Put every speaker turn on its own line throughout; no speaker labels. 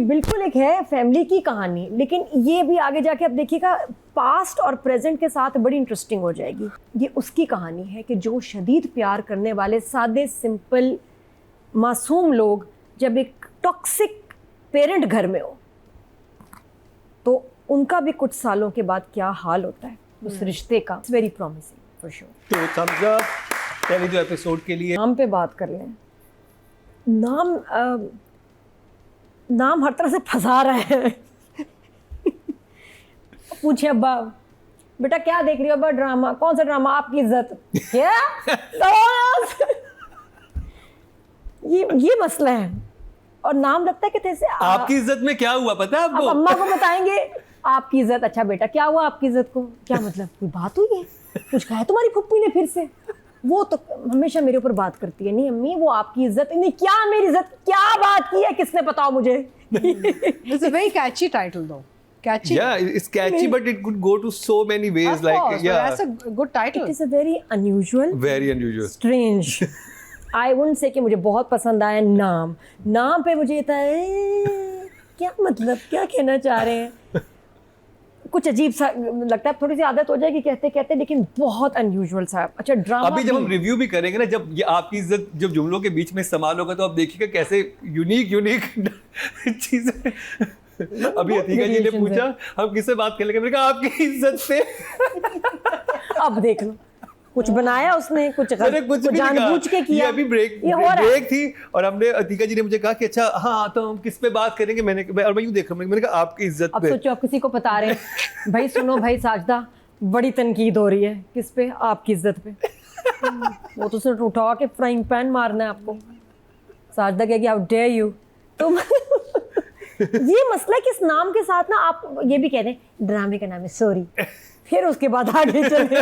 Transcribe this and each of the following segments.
बिल्कुल एक है फैमिली की कहानी, लेकिन ये भी आगे जाके आप देखिएगा पास्ट और प्रेजेंट के साथ बड़ी इंटरेस्टिंग हो जाएगी। ये उसकी कहानी है कि जो शदीद प्यार करने वाले सादे सिंपल मासूम लोग जब एक टॉक्सिक पेरेंट घर में हो तो उनका भी कुछ सालों के बाद क्या हाल होता है उस रिश्ते का। It's very promising for sure.
तो थम्स अप पहले जो एपिसोड के लिए।
नाम पे बात कर लें। नाम हर तरह से फंसा रहा है। पूछे अब्बा बेटा क्या देख रही हो? अब्बा ड्रामा। कौन सा ड्रामा? आपकी इज्जत। क्या? ये मसला है। और नाम लगता है कि जैसे
आपकी इज्जत में क्या हुआ पता है आपको?
अब अम्मा को बताएंगे आपकी इज्जत। अच्छा बेटा क्या हुआ आपकी इज्जत को? क्या मतलब कोई बात हुई है? कुछ कहा है तुम्हारी फुप्पी ने फिर से? वो तो हमेशा मेरे ऊपर बात करती है। नहीं अम्मी वो आपकी इज्जत नहीं। क्या मेरी इज्जत? क्या बात की है? किसने बताओ मुझे?
It's a very catchy title though. Catchy.
Yeah, it's catchy, but it could go to so many ways.
Of
like,
course, but
yeah,
that's a good title.
It is a very unusual,
very unusual.
strange. I wouldn't say कि मुझे बहुत पसंद आया नाम पे मुझे था क्या मतलब क्या कहना चाह रहे हैं? कुछ अजीब सा लगता है। थोड़ी सी आदत हो जाएगी कहते कहते, लेकिन बहुत अनयूजुअल सा। अच्छा ड्रामा
अभी जब हम रिव्यू भी करेंगे ना, जब ये आपकी इज्जत जब जुमलों के बीच में इस्तेमाल होगा तो आप देखिएगा कैसे यूनिक चीजें। अभी अतिका जी ने पूछा हम किससे बात कर लेंगे, मैंने कहा आपकी इज्जत से।
अब देख लो कुछ बनाया उसने, कुछ जानबूझ के किया।
ये अभी ब्रेक थी और हमने अतिका जी ने मुझे कहा कि अच्छा हाँ तो हम किस पे बात करेंगे। और मैं यूं देख रहा हूं, मैंने कहा आपकी इज्जत पे।
अब सोचो आप किसी को बता रहे हैं भाई सुनो भाई साजदा बड़ी तनकीद हो रही है। किस पे? आपकी इज्जत पे। वो तो सिर्फ उठा के फ्राइंग पैन मारना है आपको। साजदा कहेगी हाउ डेयर यू। तुम ये मसला है कि इस नाम के साथ ना आप ये भी कह रहे हैं ड्रामे का नाम है सॉरी, फिर उसके बाद आगे चले।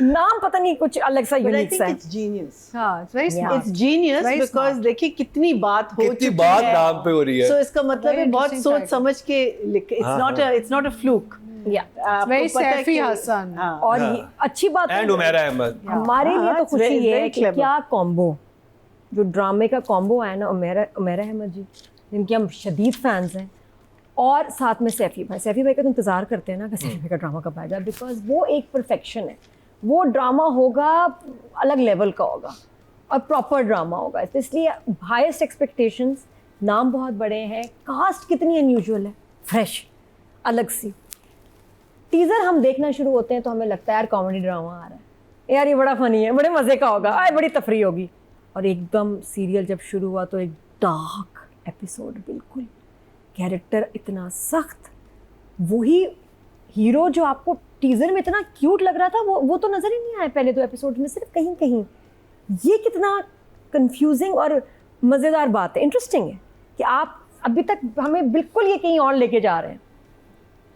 नाम पता नहीं कुछ अलग सा यूनिक सा है।
It's genius. हाँ, it's very smart.
Yeah.
It's genius Very because smart. देखिए कितनी बात हो
कितनी
चुकी
बात
है।
नाम पे हो रही है।
So इसका मतलब
Very
है बहुत
interesting
सोच
title.
समझ के लिखे। It's not a fluke.
Yeah.
आपको Very पता है Saifi कि- Hassan. हाँ.
और ये अच्छी बात
एंड उमेरा अहमद।
हमारे लिए
हाँ,
तो
it's
खुशी
very-
ये
very
है कि
clever.
क्या कॉम्बो, जो ड्रामे का कॉम्बो है ना उमेरा अहमद जी जिनके हम शदीद फैंस हैं, और साथ में सैफी भाई का तो इंतज़ार करते हैं ना कि सैफी भाई का ड्रामा कब आएगा, बिकॉज वो एक परफेक्शन है। वो ड्रामा होगा अलग लेवल का होगा और प्रॉपर ड्रामा होगा, तो इसलिए हाईएस्ट एक्सपेक्टेशंस। नाम बहुत बड़े हैं, कास्ट कितनी अनयूजुअल है, फ्रेश अलग सी। टीज़र हम देखना शुरू होते हैं तो हमें लगता है यार कॉमेडी ड्रामा आ रहा है, यार ये बड़ा फनी है, बड़े मज़े का होगा, आए बड़ी तफरी होगी। और एकदम सीरियल जब शुरू हुआ तो एक डार्क एपिसोड, बिल्कुल कैरेक्टर इतना सख्त, वही हीरो जो आपको टीज़र में इतना क्यूट लग रहा था वो तो नज़र ही नहीं आया पहले दो एपिसोड में, सिर्फ कहीं कहीं। ये कितना कंफ्यूजिंग और मज़ेदार बात है, इंटरेस्टिंग है कि आप अभी तक हमें बिल्कुल ये कहीं और लेके जा रहे हैं।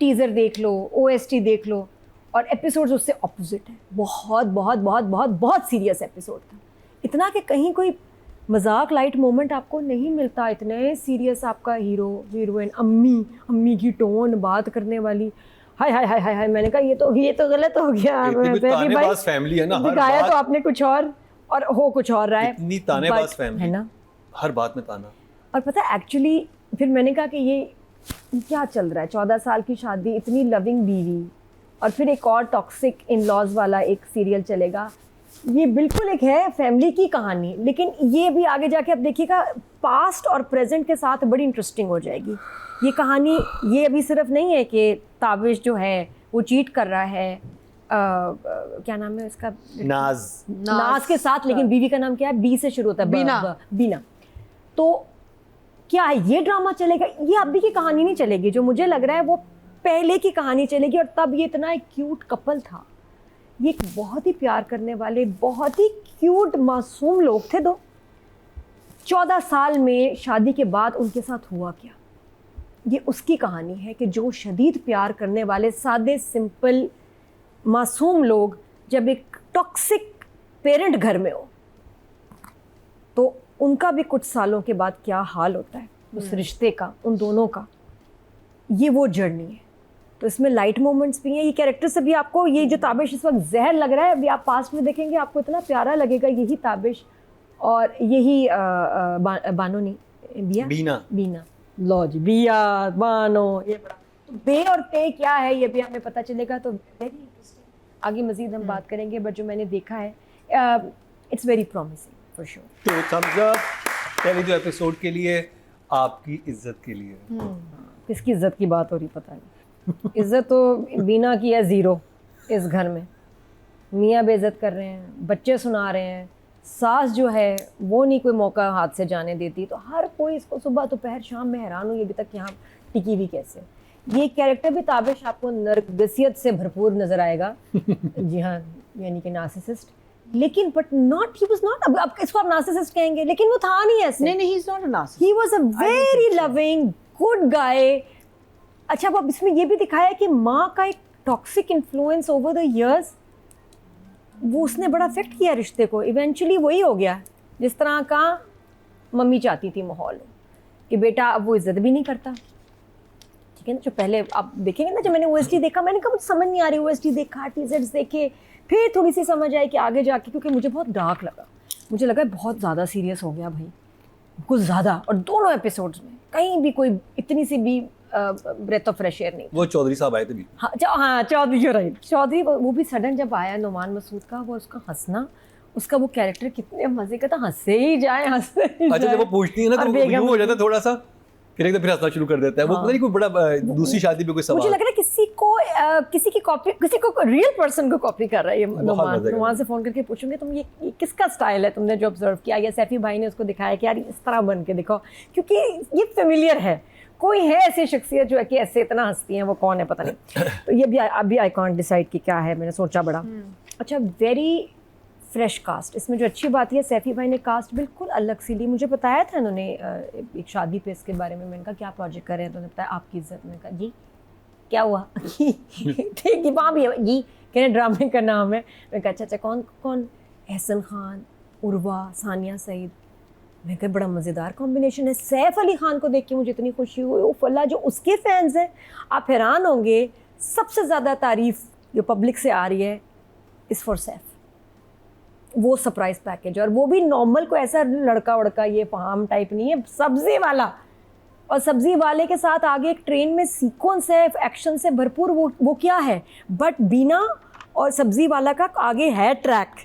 टीज़र देख लो, OST देख लो, और एपिसोड्स उससे ऑपोजिट है। बहुत बहुत बहुत बहुत बहुत सीरियस एपिसोड था, इतना कि कहीं कोई मजाक लाइट मोमेंट आपको नहीं मिलता। इतने सीरियस आपका हीरो हीरोइन, अम्मी की टोन बात करने वाली, हाय हाय हाय हाय हाय। मैंने कहा ये तो गलत हो गया।
तानेबाज फैमिली है ना, हर
दिखाया
बात
तो आपने कुछ और हो कुछ और रहा है।
इतनी तानेबाज
But,
फैमिली
है ना,
हर बात में ताना।
और पता है एक्चुअली फिर मैंने कहा कि ये क्या चल रहा है, 14 साल की शादी, इतनी लविंग बीवी, और फिर एक और टॉक्सिक इन लॉज वाला एक सीरियल चलेगा। ये बिल्कुल एक है फैमिली की कहानी, लेकिन ये भी आगे जाके आप देखिएगा पास्ट और प्रेजेंट के साथ बड़ी इंटरेस्टिंग हो जाएगी ये कहानी। ये अभी सिर्फ नहीं है कि ताबिश जो है वो चीट कर रहा है, क्या नाम है उसका, नाज के साथ, लेकिन बीवी का नाम क्या है, बी से शुरू होता है, बीना। तो क्या ये ड्रामा चलेगा? ये अभी की कहानी नहीं चलेगी, जो मुझे लग रहा है वो पहले की कहानी चलेगी। और तब ये इतना एक क्यूट कपल था, ये एक बहुत ही प्यार करने वाले बहुत ही क्यूट मासूम लोग थे दो। 14 साल में शादी के बाद उनके साथ हुआ क्या, ये उसकी कहानी है कि जो शदीद प्यार करने वाले सादे सिंपल मासूम लोग जब एक टॉक्सिक पेरेंट घर में हो तो उनका भी कुछ सालों के बाद क्या हाल होता है उस रिश्ते का, उन दोनों का। ये वो जर्नी है। तो इसमें लाइट मोमेंट्स भी हैं, ये कैरेक्टर से भी आपको, ये जो ताबिश इस वक्त जहर लग रहा है, अभी आप पास्ट में देखेंगे आपको इतना प्यारा लगेगा। यही ताबिश और यही बीना लो जी बिया बानो ये बड़ा तो बे और ते क्या है ये भी हमें पता चलेगा तो वेरी इंटरेस्टिंग आगे मजीद हम बात करेंगे बट जो मैंने देखा है it's very promising for sure
तो थम्स अप पहले जो एपिसोड के लिए आपकी इज्जत के लिए
किसकी इज्जत की बात हो रही पता नहीं इज्जत तो बीना की है ज़ीरो इस घर में मियाँ बेइज्जत कर रहे हैं बच्चे सुना रहे हैं सास जो है वो नहीं कोई मौका हाथ से जाने देती तो हर कोई इसको सुबह दोपहर शाम में हैरान हुई अभी तक यहाँ टिकी भी कैसे ये कैरेक्टर भी ताबिश आपको नरगिसियत से भरपूर नजर आएगा जी हाँ यानी कि नार्सिसिस्ट लेकिन but not he was not अब इसको आप नार्सिसिस्ट कहेंगे लेकिन वो था नहीं ऐसे
नहीं he is not a narcissist
he was a very loving good guy अच्छा अब इसमें ये भी दिखाया कि माँ का एक toxic influence over the years वो उसने बड़ा अफेक्ट किया रिश्ते को इवेंचुअली वही हो गया जिस तरह का मम्मी चाहती थी माहौल कि बेटा अब वो इज्जत भी नहीं करता ठीक है ना जो पहले आप देखेंगे ना जब मैंने OST देखा मैंने कहा मुझे समझ नहीं आ रही OST देखा टीजर्स देखे फिर थोड़ी सी समझ आई कि आगे जाके क्योंकि मुझे बहुत डार्क लगा मुझे लगा बहुत ज़्यादा सीरियस हो गया भाई कुछ ज़्यादा और दोनों एपिसोड्स में कहीं भी कोई इतनी सी भी ब्रेथ ऑफ फ्रेश एयर नहीं
वो चौधरी साहब आए थे भी
हाँ चौधरी राइट चौधरी वो भी सडन जब आया नुमान मसूद का वो उसका हंसना उसका वो कैरेक्टर कितने मजे का था हंसे ही जाए
अच्छा जब वो पूछती है ना तो वो यूं हो जाता है थोड़ा सा फिर एकदम फिर हंसना शुरू कर देता है वो पता नहीं कोई बड़ा दूसरी शादी पे कोई सवाल
मुझे लग रहा है किसी की कॉपी किसी को रियल पर्सन को कॉपी कर रहा है ये नुमान से फोन करके पूछूंगे तुम ये किसका स्टाइल है तुमने जो ऑब्जर्व किया या सैफी भाई ने उसको दिखाया कि यार इस तरह बन के दिखाओ क्योंकि ये फेमिलियर है कोई है ऐसी शख्सियत जो है कि ऐसे इतना हंसती है वो कौन है पता नहीं तो ये भी अभी आई कांट डिसाइड कि क्या है मैंने सोचा बड़ा अच्छा वेरी फ्रेश कास्ट इसमें जो अच्छी बात है सैफी भाई ने कास्ट बिल्कुल अलग सी ली मुझे बताया था उन्होंने एक शादी पे इसके बारे में मैंने कहा क्या प्रोजेक्ट कर रहे हैं तो उन्होंने बताया आपकी इज्जत मैंने कहा जी क्या हुआ ठीक है वहाँ भी है जी कहने ड्रामे का नाम है मैंने कहा अच्छा कौन कौन एहसन खान उर्वा सानिया सईद मैं कहा बड़ा मज़ेदार कॉम्बिनेशन है सैफ अली खान को देख के मुझे इतनी खुशी हुई उफ अल्लाह जो उसके फैंस हैं आप हैरान होंगे सबसे ज़्यादा तारीफ़ जो पब्लिक से आ रही है इज़ फॉर सैफ वो सरप्राइज पैकेज और वो भी नॉर्मल को ऐसा लड़का वड़का ये फार्म टाइप नहीं है सब्जी वाला और सब्जी वाले के साथ आगे एक ट्रेन में सीक्वेंस है एक्शन से भरपूर वो क्या है बट बीना और सब्जी वाला का आगे है ट्रैक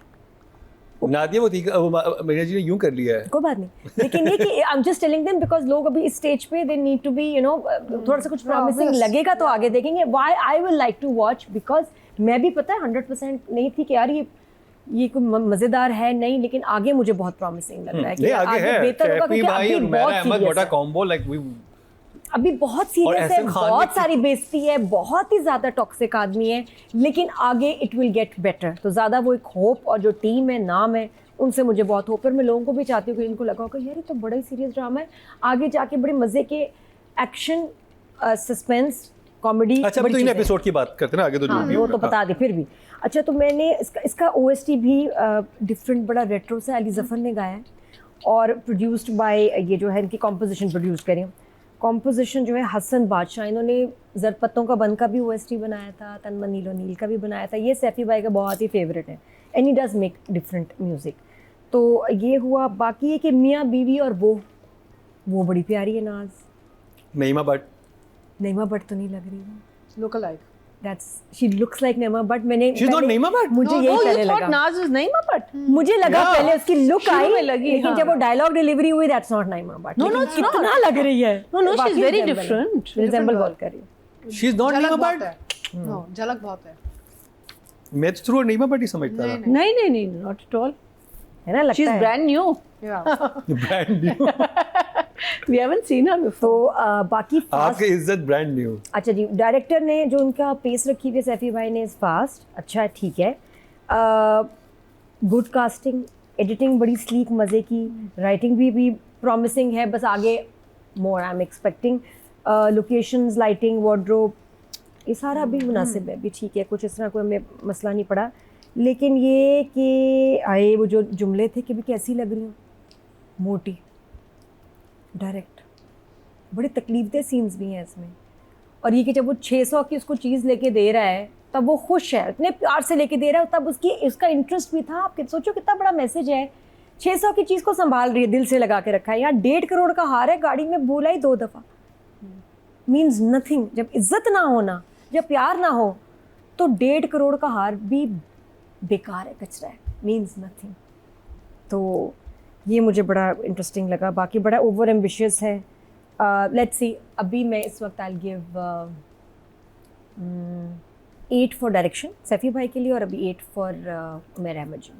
नादिया वो थी मीना जी ने यूं कर लिया है
कोई बात नहीं लेकिन ये कि I am just telling them because लोग अभी इस स्टेज पे they need to be you know थोड़ा सा कुछ प्रॉमिसिंग लगेगा तो आगे देखेंगे why I will like to watch because मैं भी पता है 100% नहीं थी कि यार ये कोई मजेदार है नहीं लेकिन आगे मुझे बहुत प्रॉमिसिंग लग रहा है कि आगे बेहतर होगा क्योंकि अभी बहुत सीरियस है
कॉम्बो लाइक वी
अभी बहुत सीरियस है बहुत सारी बेइज्जती है बहुत ही ज़्यादा टॉक्सिक आदमी है लेकिन आगे इट विल गेट बेटर तो ज़्यादा वो एक होप और जो टीम है नाम है उनसे मुझे बहुत होप है मैं लोगों को भी चाहती हूँ कि इनको लगा होगा यार ये तो बड़ा ही सीरियस ड्रामा है आगे जाके बड़े मज़े के एक्शन सस्पेंस कॉमेडी
अच्छा तो इन एपिसोड की बात करते हैं ना आगे तो जो भी
वो तो बता दे फिर भी अच्छा तो मैंने इसका OST भी डिफरेंट बड़ा रेट्रो से अली जफ़र ने गाया है और प्रोड्यूस्ड बाय ये जो है इनकी कॉम्पोजिशन प्रोड्यूस करें कॉम्पोजिशन जो है हसन बादशाह इन्होंने ज़रपत्तों का बन का भी OST बनाया था तनमन नीलो नील का भी बनाया था ये सैफी भाई का बहुत ही फेवरेट है and he does make different music तो ये हुआ बाकी है कि मियाँ बीवी और वो बड़ी प्यारी है नाज
नईमा भट्ट
तो नहीं लग रही है
look alike
That's she looks like Naima Bhatt मैंने
She's not Naima Bhatt
मुझे यही पहले लगा
Naz is Naima Bhatt
मुझे लगा पहले उसकी लुक
शुरू
आई
में लगी,
लेकिन
हाँ।
जब वो डायलॉग डिलीवरी हुई that's not Naima Bhatt
No,
लेकिन
it's not.
कितना लग रही है
No, she's
वाकई
very
resemble है।
different.
resemble
Different
बहुत कर रही है
शी इज नॉट
झलक
नईमा
बहुत
भट्ट
है no झलक बहुत है
मैं तो थ्रू नईमा भट्ट ही समझता था
नहीं not at all
है ना लगता
she's
है
brand new
Yeah.
Brand new
we haven't seen her before
तो बाकी फास्ट
आपकी इज्जत ब्रांड न्यू
अच्छा जी डायरेक्टर ने जो उनका पेस रखी हुई सैफी भाई ने इज फास्ट अच्छा ठीक है गुड कास्टिंग एडिटिंग बड़ी स्लीक मज़े की राइटिंग भी प्रॉमिसिंग है बस आगे more I am expecting locations lighting wardrobe ये सारा भी मुनासिब है भी ठीक है कुछ इस तरह कोई हमें मसला नहीं पड़ा लेकिन ये कि आए वो जो जुमले थे कि भी कैसी लग रही हूँ मोटी डायरेक्ट बड़ी तकलीफदेह सीन्स भी हैं इसमें और ये कि जब वो 600 की उसको चीज़ लेके दे रहा है तब वो खुश है इतने प्यार से लेके दे रहा है तब उसका इंटरेस्ट भी था आप सोचो कितना बड़ा मैसेज है 600 की चीज़ को संभाल रही है दिल से लगा के रखा है यहाँ 1.5 करोड़ का हार है गाड़ी में बोला ही 2 दफ़ा मीन्स नथिंग। जब इज्जत ना होना, जब प्यार ना हो, तो 1.5 करोड़ का हार भी बेकार है, कचरा है, मीन्स नथिंग। तो ये मुझे बड़ा इंटरेस्टिंग लगा। बाकी बड़ा ओवर एम्बिशियस है। लेट्स सी, अभी मैं इस वक्त I give 8 for direction Saifi भाई के लिए, और अभी 8 फॉर उमैर अहमद जी।